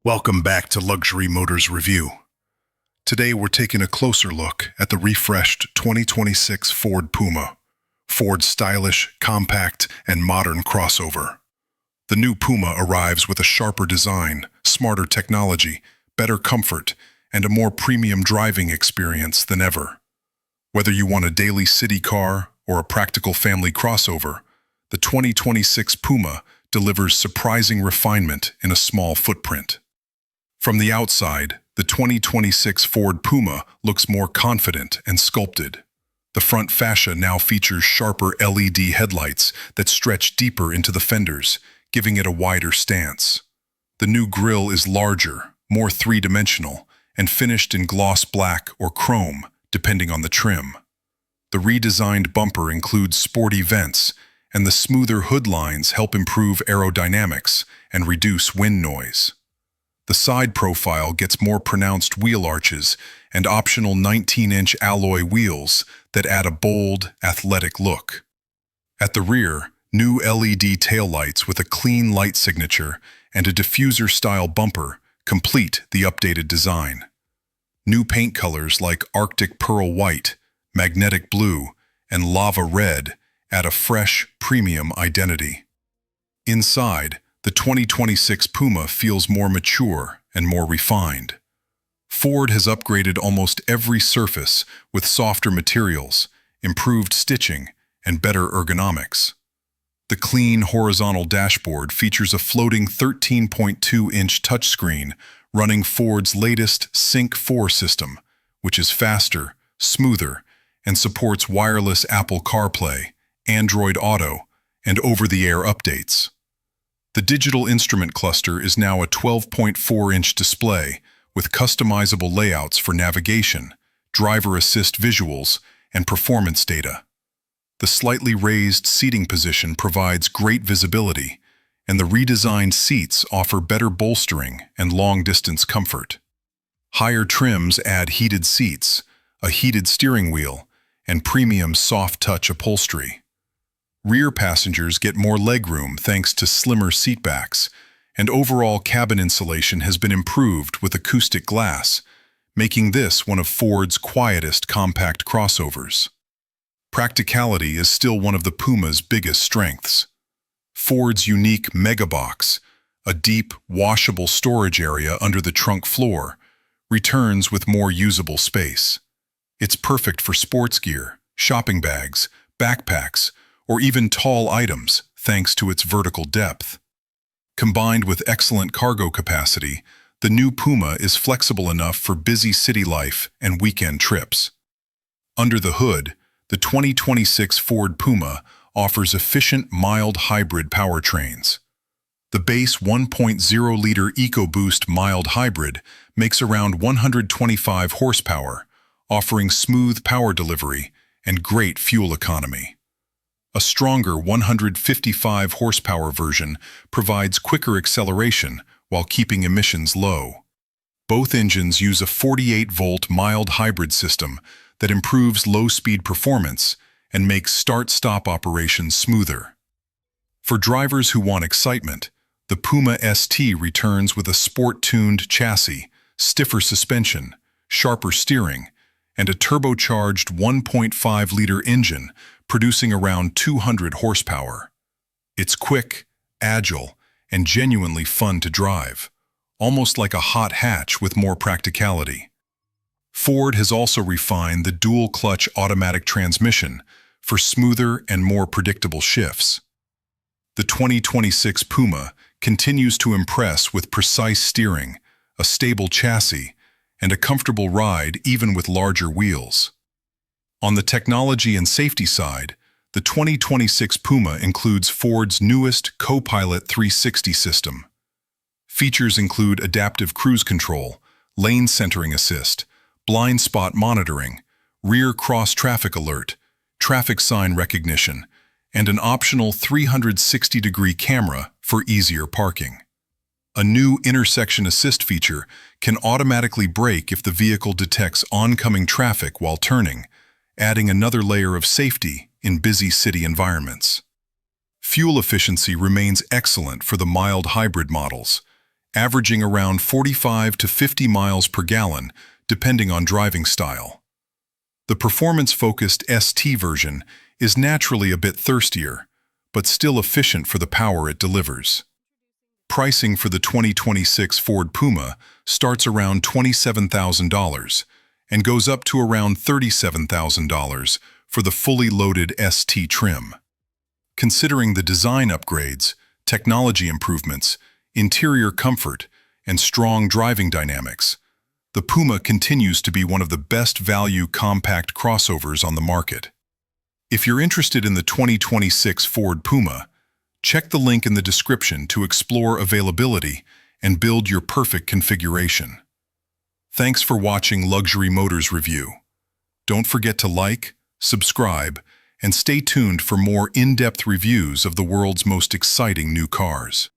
Welcome back to Luxury Motors Review. Today we're taking a closer look at the refreshed 2026 Ford Puma, Ford's stylish, compact, and modern crossover. The new Puma arrives with a sharper design, smarter technology, better comfort, and a more premium driving experience than ever. Whether you want a daily city car or a practical family crossover, the 2026 Puma delivers surprising refinement in a small footprint. From the outside, the 2026 Ford Puma looks more confident and sculpted. The front fascia now features sharper LED headlights that stretch deeper into the fenders, giving it a wider stance. The new grille is larger, more three-dimensional, and finished in gloss black or chrome, depending on the trim. The redesigned bumper includes sporty vents, and the smoother hood lines help improve aerodynamics and reduce wind noise. The side profile gets more pronounced wheel arches and optional 19-inch alloy wheels that add a bold, athletic look. At the rear, new LED taillights with a clean light signature and a diffuser-style bumper complete the updated design. New paint colors like Arctic Pearl White, Magnetic Blue, and Lava Red add a fresh, premium identity. Inside, the 2026 Puma feels more mature and more refined. Ford has upgraded almost every surface with softer materials, improved stitching, and better ergonomics. The clean horizontal dashboard features a floating 13.2-inch touchscreen running Ford's latest Sync 4 system, which is faster, smoother, and supports wireless Apple CarPlay, Android Auto, and over-the-air updates. The digital instrument cluster is now a 12.4-inch display with customizable layouts for navigation, driver assist visuals, and performance data. The slightly raised seating position provides great visibility, and the redesigned seats offer better bolstering and long-distance comfort. Higher trims add heated seats, a heated steering wheel, and premium soft-touch upholstery. Rear passengers get more legroom thanks to slimmer seatbacks, and overall cabin insulation has been improved with acoustic glass, making this one of Ford's quietest compact crossovers. Practicality is still one of the Puma's biggest strengths. Ford's unique Mega Box, a deep, washable storage area under the trunk floor, returns with more usable space. It's perfect for sports gear, shopping bags, backpacks, or even tall items, thanks to its vertical depth. Combined with excellent cargo capacity, the new Puma is flexible enough for busy city life and weekend trips. Under the hood, the 2026 Ford Puma offers efficient mild hybrid powertrains. The base 1.0-liter EcoBoost mild hybrid makes around 125 horsepower, offering smooth power delivery and great fuel economy. A stronger 155 horsepower version provides quicker acceleration while keeping emissions low. Both engines use a 48-volt mild hybrid system that improves low-speed performance and makes start-stop operations smoother. For drivers who want excitement, the Puma ST returns with a sport-tuned chassis, stiffer suspension, sharper steering, and a turbocharged 1.5-liter engine producing around 200 horsepower. It's quick, agile, and genuinely fun to drive, almost like a hot hatch with more practicality. Ford has also refined the dual-clutch automatic transmission for smoother and more predictable shifts. The 2026 Puma continues to impress with precise steering, a stable chassis, and a comfortable ride even with larger wheels. On the technology and safety side, the 2026 Puma includes Ford's newest Co-Pilot 360 system. Features include adaptive cruise control, lane centering assist, blind spot monitoring, rear cross-traffic alert, traffic sign recognition, and an optional 360-degree camera for easier parking. A new intersection assist feature can automatically brake if the vehicle detects oncoming traffic while turning, adding another layer of safety in busy city environments. Fuel efficiency remains excellent for the mild hybrid models, averaging around 45 to 50 miles per gallon, depending on driving style. The performance-focused ST version is naturally a bit thirstier, but still efficient for the power it delivers. Pricing for the 2026 Ford Puma starts around $27,000 and goes up to around $37,000 for the fully loaded ST trim. Considering the design upgrades, technology improvements, interior comfort, and strong driving dynamics, the Puma continues to be one of the best value compact crossovers on the market. If you're interested in the 2026 Ford Puma, check the link in the description to explore availability and build your perfect configuration. Thanks for watching Luxury Motors Review. Don't forget to like, subscribe, and stay tuned for more in-depth reviews of the world's most exciting new cars.